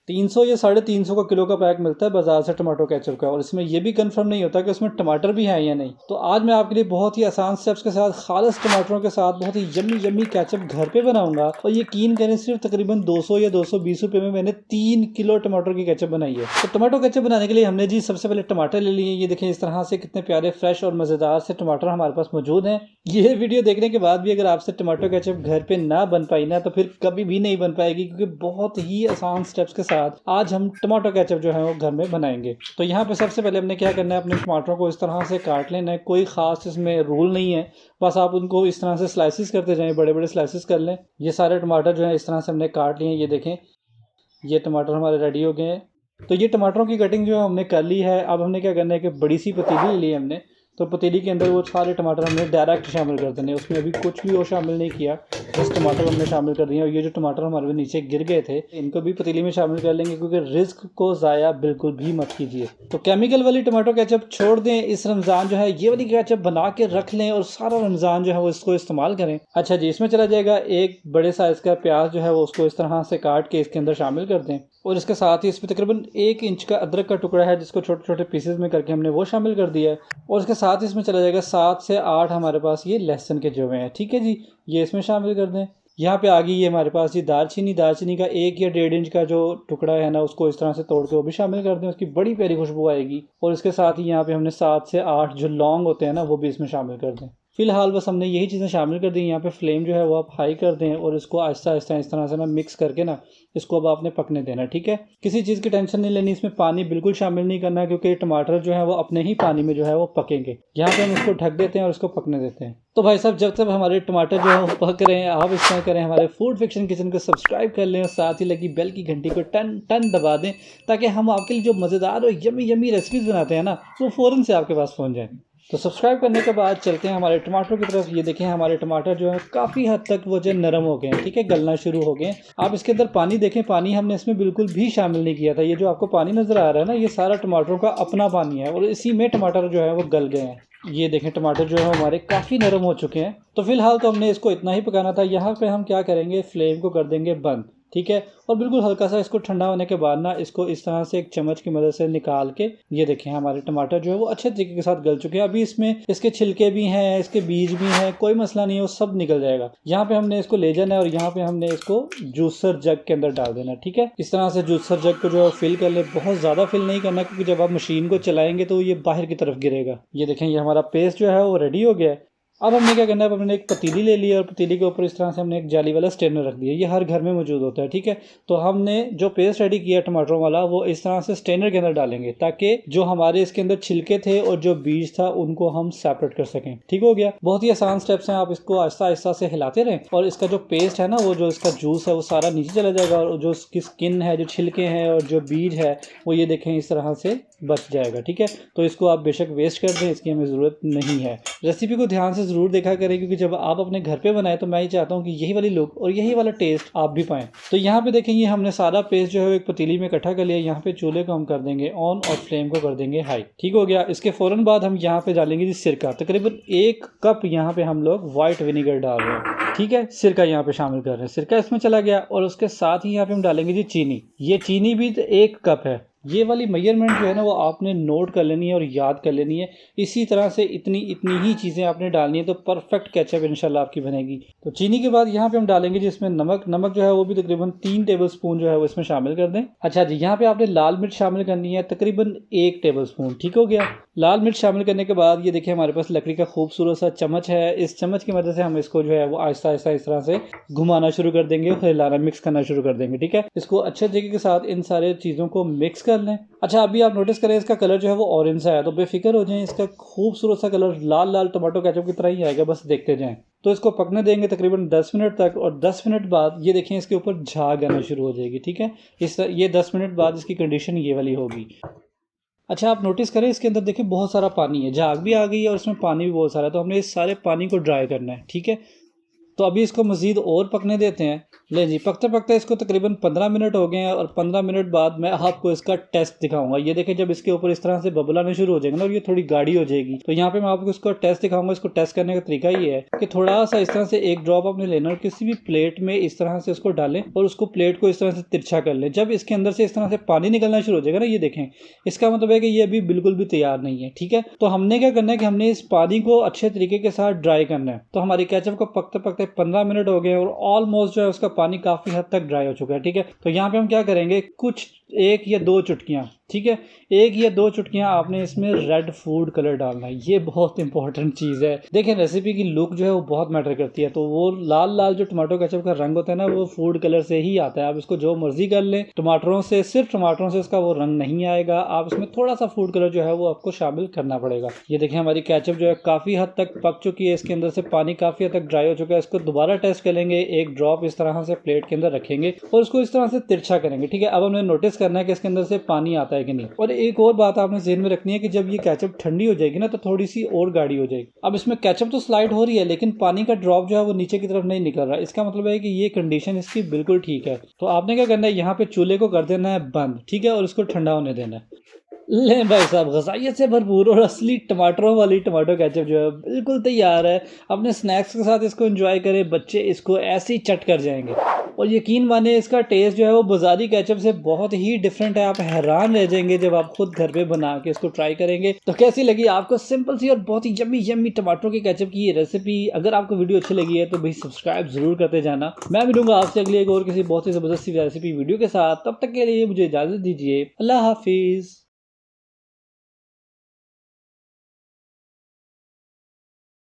300 या 350 का किलो का पैक मिलता है बाजार से टमाटो केचप का, और इसमें यह भी कंफर्म नहीं होता कि उसमें टमाटर भी हैं या नहीं। तो आज मैं आपके लिए बहुत ही आसान स्टेप्स के साथ खालिस टमाटरों के साथ बहुत ही यम्मी यम्मी केचप घर पे बनाऊंगा, और यकीन करें सिर्फ तकरीबन 200 या 220 रुपए में मैंने 3 किलो टमाटर की केचप बनाई है। तो टमाटो केचप बनाने के लिए हमने जी सबसे पहले टमाटर ले लिए। ये देखें इस तरह से कितने प्यारे फ्रेश और मजेदार से टमाटर हमारे पास मौजूद हैं। ये वीडियो देखने के बाद भी अगर आपसे टमाटो केचप घर पे ना बन पाई ना, तो फिर कभी भी नहीं बन पाएगी, क्योंकि बहुत ही आसान स्टेप्स के साथ आज हम टमाटो केचप जो है वो घर में बनाएंगे। तो यहाँ पे सबसे पहले हमने क्या करना है, अपने टमाटरों को इस तरह से काट लेना है। कोई खास इसमें रूल नहीं है, बस आप उनको इस तरह से स्लाइसिस करते जाएं, बड़े बड़े स्लाइसिस कर लें। ये सारे टमाटर जो है इस तरह से हमने काट लिए हैं। ये देखें ये टमाटर हमारे रेडी हो गए हैं। तो ये टमाटरों की कटिंग जो है हमने कर ली है। अब हमने क्या करना है कि बड़ी सी पतीली ले ली है हमने। तो पतीली के अंदर वो सारे टमाटर हमने डायरेक्ट शामिल कर देने, उसमें अभी कुछ भी वो शामिल नहीं किया, बस टमाटर हमने शामिल कर दिए। और ये जो टमाटर हमारे नीचे गिर गए थे इनको भी पतीली में शामिल कर लेंगे, क्योंकि रिस्क को ज़ाया बिल्कुल भी मत कीजिए। तो केमिकल वाली टमाटो केचप छोड़ दें, इस रमज़ान जो है ये वाली केचप बना के रख लें और सारा रमज़ान जो है वो इसको इस्तेमाल करें। अच्छा जी, इसमें चला जाएगा एक बड़े साइज़ का प्याज जो है वो उसको इस तरह से काट के इसके अंदर शामिल कर दें, और इसके साथ ही इसमें तकरीबन 1 इंच का अदरक का टुकड़ा है जिसको छोटे छोटे पीसेस में करके हमने वो शामिल कर दिया है। और इसके साथ इसमें चला जाएगा 7 से 8 हमारे पास ये लहसुन के जवे हैं। ठीक है जी, ये इसमें शामिल कर दें। यहाँ पे आ गई ये हमारे पास ये दालचीनी का 1 या 1.5 इंच का जो टुकड़ा है ना, उसको इस तरह से तोड़ के वो भी शामिल कर दें, उसकी बड़ी प्यारी खुशबू आएगी। और इसके साथ ही यहाँ पे हमने 7 से 8 जो लौंग होते हैं ना वो भी इसमें शामिल कर दें। फिलहाल बस हमने यही चीज़ें शामिल कर दी। यहाँ पे फ्लेम जो है वो आप हाई कर दें और इसको आहिस्ता आहिस्ता इस तरह से ना मिक्स करके ना इसको अब आपने पकने देना। ठीक है, किसी चीज़ की टेंशन नहीं लेनी, इसमें पानी बिल्कुल शामिल नहीं करना, क्योंकि टमाटर जो है वो अपने ही पानी में जो है वो पकेंगे। यहाँ पे हम इसको ढक देते हैं और इसको पकने देते हैं। तो भाई साहब जब तक हमारे टमाटर जो है वो पक रहे हैं, आप इस तरह करें, हमारे फूड फिक्शन किचन को सब्सक्राइब कर लें और साथ ही लगी बेल की घंटी को टन टन दबा दें, ताकि हम आपके लिए जो मज़ेदार और यमी यमी रेसिपीज़ बनाते हैं ना वो फ़ौरन से आपके पास पहुँच जाए। तो सब्सक्राइब करने के बाद चलते हैं हमारे टमाटर की तरफ। ये देखें हमारे टमाटर जो है काफ़ी हद तक वो जो नरम हो गए हैं। ठीक है, गलना शुरू हो गए हैं। आप इसके अंदर पानी देखें, पानी हमने इसमें बिल्कुल भी शामिल नहीं किया था। ये जो आपको पानी नज़र आ रहा है ना, ये सारा टमाटरों का अपना पानी है और इसी में टमाटर जो है वो गल गए हैं। ये देखें टमाटर जो है हमारे काफ़ी नरम हो चुके हैं। तो फिलहाल तो हमने इसको इतना ही पकाना था। यहाँ पे हम क्या करेंगे, फ्लेम को कर देंगे बंद। ठीक है, और बिल्कुल हल्का सा इसको ठंडा होने के बाद ना इसको इस तरह से एक चम्मच की मदद से निकाल के, ये देखें हमारे टमाटर जो है वो अच्छे तरीके के साथ गल चुके हैं। अभी इसमें इसके छिलके भी हैं, इसके बीज भी हैं, कोई मसला नहीं है, वो सब निकल जाएगा। यहाँ पे हमने इसको ले जाना है और यहाँ पे हमने इसको जूसर जग के अंदर डाल देना। ठीक है, इस तरह से जूसर जग को जो है फिल कर ले, बहुत ज़्यादा फिल नहीं करना, क्योंकि जब आप मशीन को चलाएंगे तो ये बाहर की तरफ गिरेगा। ये देखें ये हमारा पेस्ट जो है वो रेडी हो गया है। अब हमने क्या करना है, अब हमने एक पतीली ले ली और पतीली के ऊपर इस तरह से हमने एक जाली वाला स्ट्रेनर रख दिया। ये हर घर में मौजूद होता है। ठीक है, तो हमने जो पेस्ट रेडी किया टमाटरों वाला वो इस तरह से स्ट्रेनर के अंदर डालेंगे, ताकि जो हमारे इसके अंदर छिलके थे और जो बीज था उनको हम सेपरेट कर सकें। ठीक हो गया, बहुत ही आसान स्टेप्स हैं। आप इसको आहिस्ता आहिस्ता से हिलाते रहें और इसका जो पेस्ट है ना, वो जो इसका जूस है वो सारा नीचे चला जाएगा, और जो इसकी स्किन है, जो छिलके हैं और जो बीज है वो ये देखें इस तरह से बच जाएगा। ठीक है, तो इसको आप बेशक वेस्ट कर दें, इसकी हमें ज़रूरत नहीं है। रेसिपी को ध्यान से ज़रूर देखा करें, क्योंकि जब आप अपने घर पे बनाएं तो मैं ही चाहता हूँ कि यही वाली लुक और यही वाला टेस्ट आप भी पाएं। तो यहाँ पे देखेंगे हमने सारा पेस्ट जो है एक पतीली में इकट्ठा कर लिया। यहाँ पे चूल्हे को हम कर देंगे ऑन और फ्लेम को कर देंगे हाई। ठीक हो गया, इसके फ़ौरन बाद हम यहाँ पे डालेंगे जी सिरका। तकरीबन 1 कप यहाँ पे हम लोग वाइट विनीगर डाल रहे हैं। ठीक है, सिरका यहाँ पे शामिल कर रहे हैं, सिरका इसमें चला गया। और उसके साथ ही यहाँ पे हम डालेंगे जी चीनी। ये चीनी भी 1 कप है। ये वाली मेजरमेंट जो है ना वो आपने नोट कर लेनी है और याद कर लेनी है। इसी तरह से इतनी इतनी ही चीज़ें आपने डालनी है, तो परफेक्ट केचप इंशाल्लाह आपकी बनेगी। तो चीनी के बाद यहाँ पे हम डालेंगे जी इसमें नमक। नमक जो है वो भी तकरीबन 3 टेबलस्पून जो है वो इसमें शामिल कर दें। अच्छा जी, यहाँ पे आपने लाल मिर्च शामिल करनी है, तकरीबन 1 टेबलस्पून। ठीक हो गया, लाल मिर्च शामिल करने के बाद ये देखिए हमारे पास लकड़ी का खूबसूरत सा चम्मच है। इस चम्मच की मदद से हम इसको जो है वो आहिस्ता आहिस्ता इस तरह से घुमाना शुरू कर देंगे, हिलाना मिक्स करना शुरू कर देंगे। ठीक है, इसको अच्छे तरीके के साथ इन सारे चीज़ों को मिक्स कर लें। अच्छा, अभी आप नोटिस करें इसका कलर जो है वो ऑरेंज सा है, तो बेफिक्र हो जाएं, इसका खूबसूरत सा कलर लाल लाल टमाटो केचप की तरह ही आएगा, बस देखते जाएं। तो इसको पकने देंगे तकरीबन 10 मिनट तक, और 10 मिनट बाद ये देखें इसके ऊपर झाग आना शुरू हो जाएगी। ठीक है, ये 10 मिनट बाद इसकी कंडीशन ये वाली होगी। अच्छा, आप नोटिस करें इसके अंदर देखिए बहुत सारा पानी है, झाग भी आ गई है और इसमें पानी भी बहुत सारा है, तो हमने इस सारे पानी को ड्राई करना है। ठीक है, तो अभी इसको मज़ीद और पकने देते हैं। ले जी, पकते पकते इसको तकरीबन 15 मिनट हो गए हैं और 15 मिनट बाद मैं आपको इसका टेस्ट दिखाऊंगा। ये देखें, जब इसके ऊपर इस तरह से बबल आने शुरू हो जाएगा ना और ये थोड़ी गाढ़ी हो जाएगी, तो यहाँ पे मैं आपको इसको टेस्ट दिखाऊंगा। इसको टेस्ट करने का तरीका ये है कि थोड़ा सा इस तरह से एक ड्रॉप आपने लेना और किसी भी प्लेट में इस तरह से उसको डालें और उसको प्लेट को इस तरह से तिरछा कर लें। जब इसके अंदर से इस तरह से पानी निकलना शुरू हो जाएगा ना, ये देखें, इसका मतलब है कि ये अभी बिल्कुल भी तैयार नहीं है। ठीक है, तो हमने क्या करना है कि हमने इस पानी को अच्छे तरीके के साथ ड्राई करना है। तो हमारी केचप को पकते पकते 15 मिनट हो गए और ऑलमोस्ट जो है उसका पानी काफी हद तक ड्राई हो चुका है। ठीक है, तो यहाँ पे हम क्या करेंगे, कुछ 1 या 2 चुटकियां, ठीक है, 1 या 2 चुटकियां आपने इसमें रेड फूड कलर डालना है। ये बहुत इंपॉर्टेंट चीज़ है। देखें, रेसिपी की लुक जो है वो बहुत मैटर करती है। तो वो लाल लाल जो टमाटो केचप का रंग होता है ना, वो फूड कलर से ही आता है। आप इसको जो मर्जी कर लें, टमाटरों से, सिर्फ टमाटरों से उसका वो रंग नहीं आएगा। आप इसमें थोड़ा सा फूड कलर जो है वो आपको शामिल करना पड़ेगा। ये देखें, हमारी केचप जो है काफ़ी हद तक पक चुकी है। इसके अंदर से पानी काफ़ी हद तक ड्राई हो चुका है। इसको दोबारा टेस्ट करेंगे, एक ड्रॉप इस तरह से प्लेट के अंदर रखेंगे और उसको इस तरह से तिरछा करेंगे। ठीक है, अब हमने नोटिस करना है कि इसके अंदर से पानी आता है कि नहीं। और एक और बात आपने ज़हन में रखनी है कि जब ये केचप ठंडी हो जाएगी ना, तो थोड़ी सी और गाढ़ी हो जाएगी। अब इसमें केचप तो स्लाइड हो रही है, लेकिन पानी का ड्रॉप जो है वो नीचे की तरफ नहीं निकल रहा है। इसका मतलब है कि ये कंडीशन इसकी बिल्कुल ठीक है। तो आपने क्या करना है, यहाँ पे चूल्हे को कर देना है बंद, ठीक है, और इसको ठंडा होने देना है। ले भाई साहब, ग़ज़ाइयत से भरपूर और असली टमाटरों वाली टमाटो केचप जो है बिल्कुल तैयार है। अपने स्नैक्स के साथ इसको एंजॉय करें, बच्चे इसको ऐसे ही चट कर जाएंगे। और यकीन माने, इसका टेस्ट जो है वो बाज़ारी केचप से बहुत ही डिफरेंट है। आप हैरान रह जाएंगे जब आप खुद घर पे बना के इसको ट्राई करेंगे। तो कैसी लगी आपको सिंपल सी और बहुत ही यम्मी यम्मी टमाटरों की केचप की ये रेसिपी? अगर आपको वीडियो अच्छी लगी है तो भाई सब्सक्राइब जरूर करते जाना। मैं मिलूंगा आपसे अगली एक और किसी बहुत ही ज़बरदस्त रेसिपी वीडियो के साथ। तब तक के लिए मुझे इजाज़त दीजिए। अल्लाह हाफिज़।